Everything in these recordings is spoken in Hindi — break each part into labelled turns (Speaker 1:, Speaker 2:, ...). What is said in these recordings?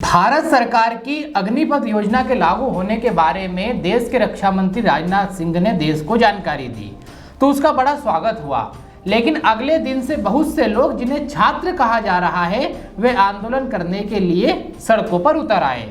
Speaker 1: भारत सरकार की अग्निपथ योजना के लागू होने के बारे में देश के रक्षा मंत्री राजनाथ सिंह ने देश को जानकारी दी तो उसका बड़ा स्वागत हुआ। लेकिन अगले दिन से बहुत से लोग, जिन्हें छात्र कहा जा रहा है, वे आंदोलन करने के लिए सड़कों पर उतर आए।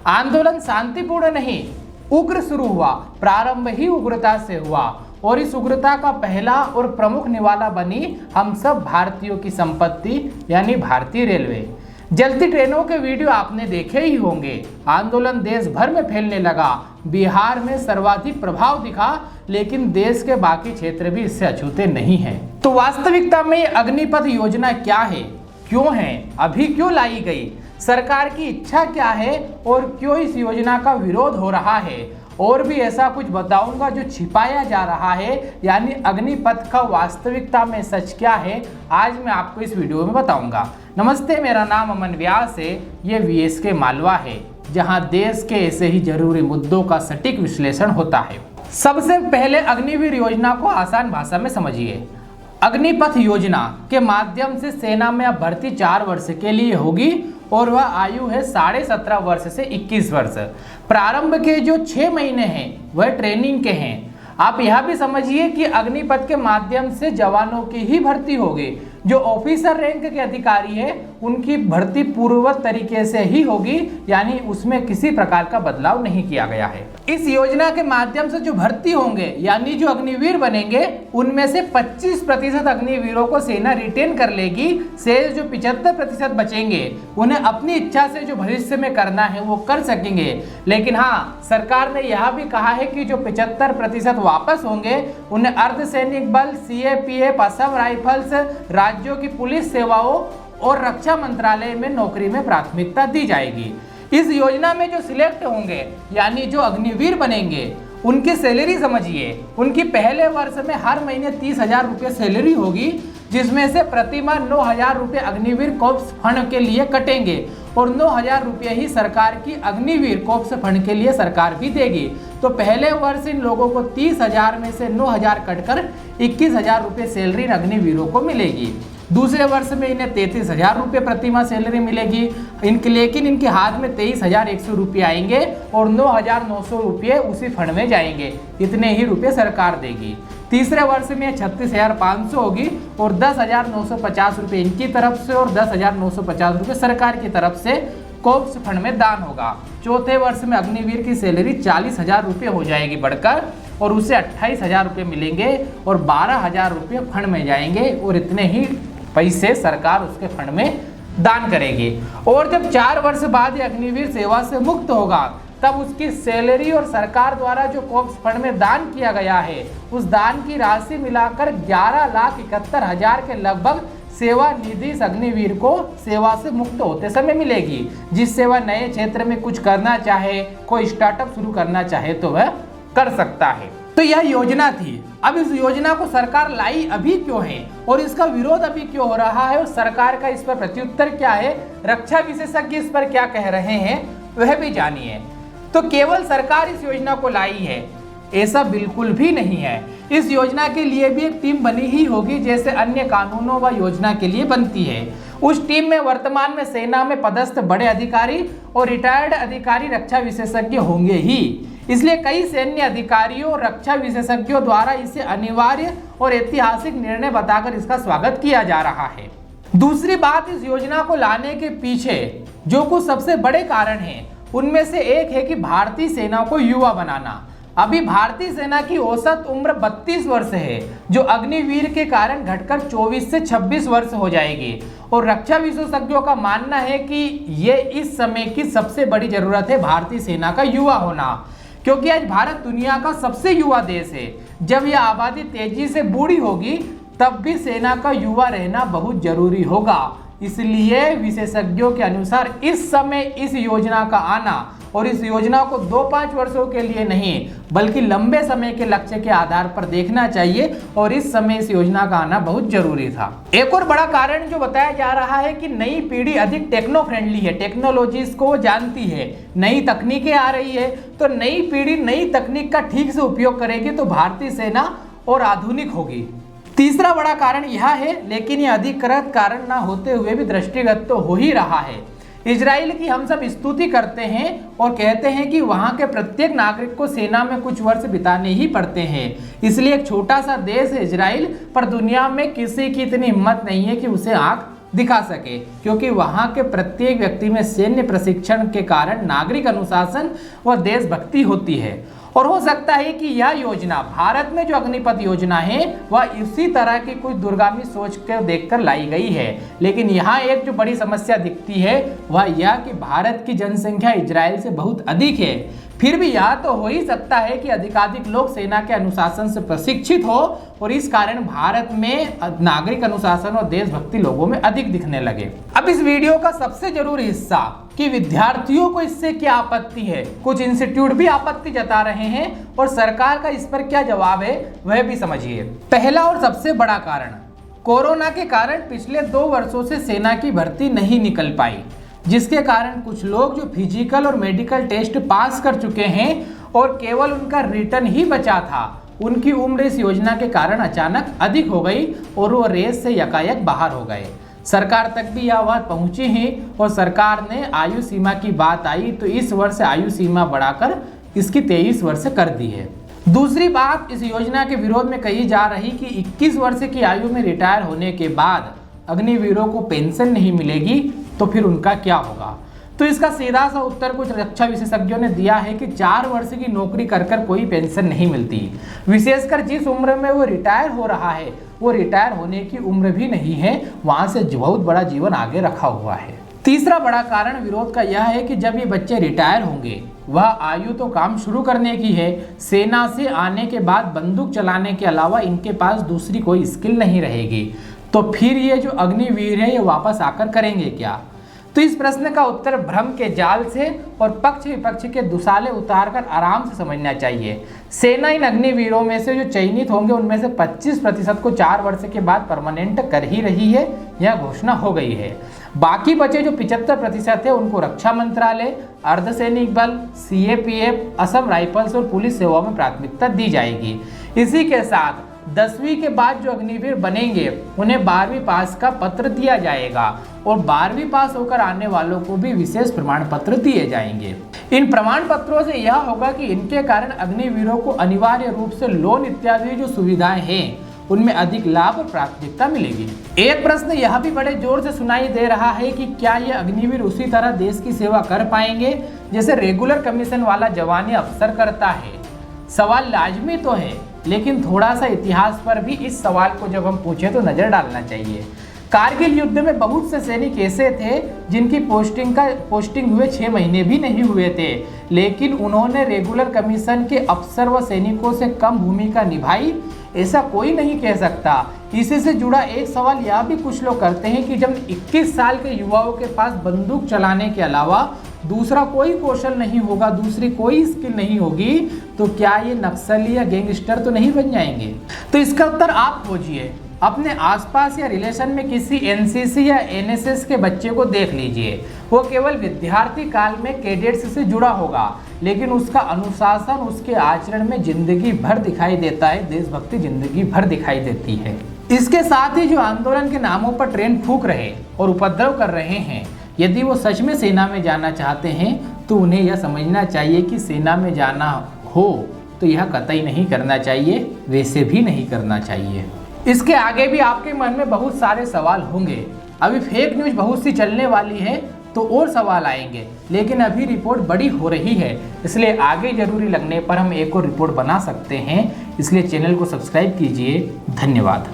Speaker 1: आंदोलन शांतिपूर्ण नहीं, उग्र शुरू हुआ। प्रारंभ ही उग्रता से हुआ और इस उग्रता का पहला और प्रमुख निवाला बनी हम सब भारतीयों की संपत्ति यानी भारतीय रेलवे। जलती ट्रेनों के वीडियो आपने देखे ही होंगे। आंदोलन देश भर में फैलने लगा। बिहार में सर्वाधिक प्रभाव दिखा, लेकिन देश के बाकी क्षेत्र भी इससे अछूते नहीं हैं। तो वास्तविकता में ये अग्निपथ योजना क्या है, क्यों है, अभी क्यों लाई गई, सरकार की इच्छा क्या है और क्यों इस योजना का विरोध हो रहा है, और भी ऐसा कुछ बताऊंगा जो छिपाया जा रहा है, यानी अग्निपथ का वास्तविकता में सच क्या है, आज मैं आपको इस वीडियो में बताऊंगा। नमस्ते, मेरा नाम अमन व्यास है। ये VSK मालवा है, जहां देश के ऐसे ही जरूरी मुद्दों का सटीक विश्लेषण होता है। सबसे पहले अग्निवीर योजना को आसान भाषा में समझिए। अग्निपथ योजना के माध्यम से सेना में अब भर्ती 4 वर्ष के लिए होगी और वह आयु है 17.5 वर्ष से 21 वर्ष। प्रारंभ के जो 6 महीने हैं वह ट्रेनिंग के हैं। आप यह भी समझिए कि अग्निपथ के माध्यम से जवानों की ही भर्ती होगी। जो ऑफिसर रैंक के अधिकारी है उनकी भर्ती पूर्ववत तरीके से ही होगी, यानी उसमें किसी प्रकार का बदलाव नहीं किया गया है। इस योजना के माध्यम से जो भर्ती होंगे यानी जो अग्निवीर बनेंगे, उनमें से 25% अग्निवीरों को सेना रिटेन कर लेगी। शेष जो 75% बचेंगे उन्हें अपनी इच्छा से जो भविष्य में करना है वो कर सकेंगे। लेकिन हाँ, सरकार ने यह भी कहा है कि जो 75% वापस होंगे उन्हें अर्धसैनिक बल, CAPF, असम राइफल्स, राज्यों की पुलिस सेवाओं और रक्षा मंत्रालय में नौकरी में प्राथमिकता दी जाएगी। इस योजना में जो सिलेक्ट होंगे यानी जो अग्निवीर बनेंगे, उनकी सैलरी समझिए। उनकी पहले वर्ष में हर महीने 30,000 रुपये सैलरी होगी, जिसमें से प्रतिमाह 9,000 रुपये अग्निवीर कॉर्प्स फंड के लिए कटेंगे और 9,000 रुपये ही सरकार की अग्निवीर कॉर्प्स फंड के लिए सरकार भी देगी। तो पहले वर्ष इन लोगों को 30,000 में से 9,000 कटकर 21,000 रुपये सैलरी अग्निवीरों को मिलेगी। दूसरे वर्ष में इन्हें 33,000 रुपये प्रतिमाह सैलरी मिलेगी। लेकिन इनके हाथ में 23,100 रुपये आएंगे और 9,900 रुपये उसी फंड में जाएंगे। इतने ही रुपये सरकार देगी। तीसरे वर्ष में 36,500 होगी और 10,950 रुपये इनकी तरफ से और 10,950 रुपये सरकार की तरफ से कॉर्प्स फंड में दान होगा। चौथे वर्ष में अग्निवीर की सैलरी 40,000 रुपये हो जाएगी बढ़कर, और उसे 28,000 रुपये मिलेंगे और 12,000 रुपये फंड में जाएंगे और इतने ही पैसे सरकार उसके फंड में दान करेगी। और जब 4 वर्ष बाद ये अग्निवीर सेवा से मुक्त होगा, तब उसकी सैलरी और सरकार द्वारा जो कॉर्प्स फंड में दान किया गया है, उस दान की राशि मिलाकर 11,71,000 के लगभग सेवा निधि इस अग्निवीर को सेवा से मुक्त होते समय मिलेगी, जिससे वह नए क्षेत्र में कुछ करना चाहे, कोई स्टार्टअप शुरू करना चाहे तो वह कर सकता है। तो यह योजना थी। अब इस योजना को सरकार लाई अभी क्यों है और इसका विरोध अभी क्यों हो रहा है और सरकार का इस पर प्रत्युत्तर क्या है, रक्षा विशेषज्ञ इस पर क्या कह रहे हैं, वह भी जानिए। तो केवल सरकार इस योजना को लाई है, ऐसा बिल्कुल भी नहीं है। इस योजना के लिए भी एक टीम बनी ही होगी, जैसे अन्य कानूनों व योजना के लिए बनती है। उस टीम में वर्तमान में सेना में पदस्थ बड़े अधिकारी और रिटायर्ड अधिकारी रक्षा विशेषज्ञ होंगे ही। इसलिए कई सैन्य अधिकारियों और रक्षा विशेषज्ञों द्वारा इसे अनिवार्य और ऐतिहासिक निर्णय बताकर इसका स्वागत किया जा रहा है। दूसरी बात, इस योजना को लाने के पीछे जो कुछ सबसे बड़े कारण हैं, उनमें से एक है कि भारतीय सेना को युवा बनाना। अभी भारतीय सेना की औसत उम्र 32 वर्ष है, जो अग्निवीर के कारण घटकर 24 से 26 वर्ष हो जाएगी। और रक्षा विशेषज्ञों का मानना है कि ये इस समय की सबसे बड़ी जरूरत है भारतीय सेना का युवा होना, क्योंकि आज भारत दुनिया का सबसे युवा देश है। जब यह आबादी तेजी से बूढ़ी होगी, तब भी सेना का युवा रहना बहुत जरूरी होगा। इसलिए विशेषज्ञों के अनुसार इस समय इस योजना का आना, और इस योजना को 2-5 वर्षों के लिए नहीं बल्कि लंबे समय के लक्ष्य के आधार पर देखना चाहिए, और इस समय इस योजना का आना बहुत जरूरी था। एक और बड़ा कारण जो बताया जा रहा है कि नई पीढ़ी अधिक टेक्नो फ्रेंडली है, टेक्नोलॉजीज को जानती है, नई तकनीकें आ रही है, तो नई पीढ़ी नई तकनीक का ठीक से उपयोग करेगी तो भारतीय सेना और आधुनिक होगी। तीसरा बड़ा कारण यह है, लेकिन यह अधिकृत कारण ना होते हुए भी दृष्टिगत तो हो ही रहा है, इजराइल की हम सब स्तुति करते हैं और कहते हैं कि वहाँ के प्रत्येक नागरिक को सेना में कुछ वर्ष बिताने ही पड़ते हैं। इसलिए एक छोटा सा देश है इजराइल, पर दुनिया में किसी की इतनी हिम्मत नहीं है कि उसे आंख दिखा सके, क्योंकि वहां के प्रत्येक व्यक्ति में सैन्य प्रशिक्षण के कारण नागरिक अनुशासन व देशभक्ति होती है। और हो सकता है कि यह योजना भारत में जो अग्निपथ योजना है वह इसी तरह की कुछ दूरगामी सोच को देखकर लाई गई है। लेकिन यहाँ एक जो बड़ी समस्या दिखती है वह यह कि भारत की जनसंख्या इजराइल से बहुत अधिक है। फिर भी यह तो हो ही सकता है कि अधिकाधिक लोग सेना के अनुशासन से प्रशिक्षित हो और इस कारण भारत में नागरिक अनुशासन और देशभक्ति लोगों में अधिक दिखने लगे। अब इस वीडियो का सबसे जरूरी हिस्सा कि विद्यार्थियों को इससे क्या आपत्ति है। कुछ इंस्टीट्यूट भी आपत्ति जता रहे हैं और सरकार का इस पर क्या जवाब है वह भी समझिए। पहला और सबसे बड़ा कारण, कोरोना के कारण पिछले 2 वर्षों से सेना की भर्ती नहीं निकल पाई, जिसके कारण कुछ लोग जो फिजिकल और मेडिकल टेस्ट पास कर चुके हैं और केवल उनका रिटर्न ही बचा था, उनकी उम्र इस योजना के कारण अचानक अधिक हो गई और वो रेस से यकायक बाहर हो गए। सरकार तक भी यह बात पहुंची है और सरकार ने आयु सीमा की बात आई तो इस वर्ष आयु सीमा बढ़ाकर इसकी 23 वर्ष कर दी है। दूसरी बात, इस योजना के विरोध में कही जा रही कि 21 वर्ष की आयु में रिटायर होने के बाद अग्निवीरों को पेंशन नहीं मिलेगी तो फिर उनका क्या होगा। तो इसका सीधा सा उत्तर कुछ रक्षा विशेषज्ञों ने दिया है कि 4 वर्ष की नौकरी कर कर कोई पेंशन नहीं मिलती। विशेषकर जिस उम्र में वो रिटायर हो रहा है वो रिटायर होने की उम्र भी नहीं है, वहां से बहुत बड़ा जीवन आगे रखा हुआ है। तीसरा बड़ा कारण विरोध का यह है कि जब ये बच्चे रिटायर होंगे वह आयु तो काम शुरू करने की है, सेना से आने के बाद बंदूक चलाने के अलावा इनके पास दूसरी कोई स्किल नहीं रहेगी, तो फिर ये जो अग्निवीर है ये वापस आकर करेंगे क्या। तो इस प्रश्न का उत्तर भ्रम के जाल से और पक्ष विपक्ष के दुसाले उतारकर आराम से समझना चाहिए। सेना इन अग्निवीरों में से जो चयनित होंगे उनमें से 25% को 4 वर्ष के बाद परमानेंट कर ही रही है, यह घोषणा हो गई है। बाकी बचे जो 75% है उनको रक्षा मंत्रालय, अर्धसैनिक बल, CAPF, असम राइफल्स और पुलिस सेवा में प्राथमिकता दी जाएगी। इसी के साथ 10वीं के बाद जो अग्निवीर बनेंगे उन्हें 12वीं पास का पत्र दिया जाएगा और 12वीं पास होकर आने वालों को भी विशेष प्रमाण पत्र दिए जाएंगे। इन प्रमाण पत्रों से यह होगा कि इनके कारण अग्निवीरों को अनिवार्य रूप से लोन इत्यादि जो सुविधाएं हैं उनमें अधिक लाभ और प्राथमिकता मिलेगी। एक प्रश्न यह भी बड़े जोर से सुनाई दे रहा है कि क्या ये अग्निवीर उसी तरह देश की सेवा कर पाएंगे जैसे रेगुलर कमीशन वाला जवान या अफसर करता है। सवाल लाजमी तो है, लेकिन थोड़ा सा इतिहास पर भी इस सवाल को जब हम पूछें तो नजर डालना चाहिए। कारगिल युद्ध में बहुत से सैनिक ऐसे थे जिनकी पोस्टिंग हुए 6 महीने भी नहीं हुए थे, लेकिन उन्होंने रेगुलर कमीशन के अफसर व सैनिकों से कम भूमिका निभाई, ऐसा कोई नहीं कह सकता। इसी से जुड़ा एक सवाल यह भी कुछ लोग करते हैं कि जब 21 साल के युवाओं के पास बंदूक चलाने के अलावा दूसरा कोई कौशल नहीं होगा, दूसरी कोई स्किल नहीं होगी, तो क्या ये नक्सली या गैंगस्टर तो नहीं बन जाएंगे। तो इसका उत्तर आप खोजिए। अपने आसपास या रिलेशन में किसी NCC या NSS के बच्चे को देख लीजिए। वो केवल विद्यार्थी काल में कैडेट्स से जुड़ा होगा, लेकिन उसका अनुशासन उसके आचरण में जिंदगी भर दिखाई देता है, देशभक्ति जिंदगी भर दिखाई देती है। इसके साथ ही जो आंदोलन के नामों पर ट्रेन फूंक रहे और उपद्रव कर रहे हैं, यदि वो सच में सेना में जाना चाहते हैं तो उन्हें यह समझना चाहिए कि सेना में जाना हो तो यह कतई नहीं करना चाहिए, वैसे भी नहीं करना चाहिए। इसके आगे भी आपके मन में बहुत सारे सवाल होंगे। अभी फेक न्यूज़ बहुत सी चलने वाली है तो और सवाल आएंगे, लेकिन अभी रिपोर्ट बड़ी हो रही है, इसलिए आगे जरूरी लगने पर हम एक और रिपोर्ट बना सकते हैं। इसलिए चैनल को सब्सक्राइब कीजिए। धन्यवाद।